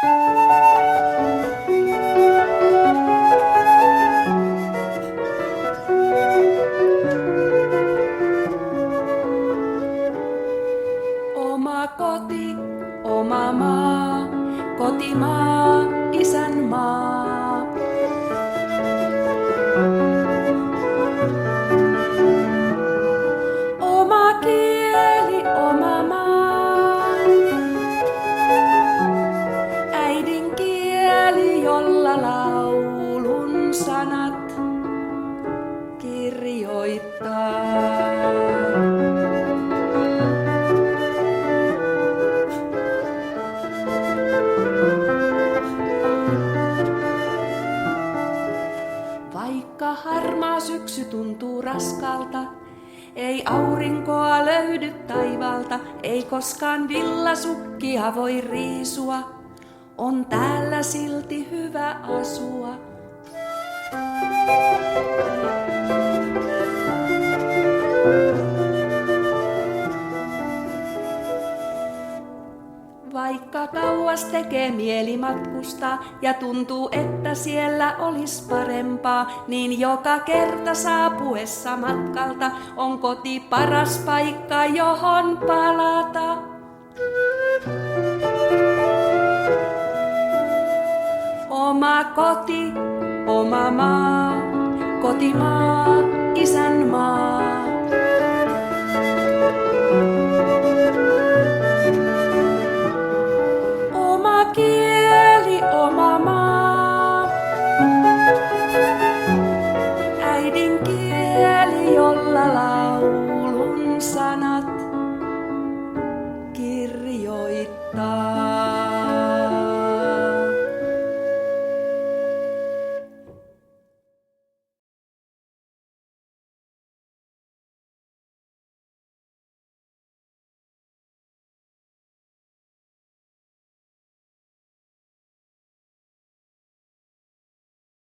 Oma koti, oma maa, kotimaa, isänmaa. Oma kieli, oma maa, äidinkieli, jolla laulun sanat kirjoittaa. Vaikka harmaa syksy tuntuu raskalta, ei aurinkoa löydy taivalta, ei koskaan villasukkia voi riisua, on täällä silti hyvä asua. Vaikka kauas tekee mieli matkustaa ja tuntuu, että siellä olis parempaa, niin joka kerta saapuessa matkalta on koti paras paikka, johon palata. Oma koti, oma maa, kotimaa, isänmaa. Oma kieli, oma maa, äidinkieli, jolla laulun sanat kirjoittaa.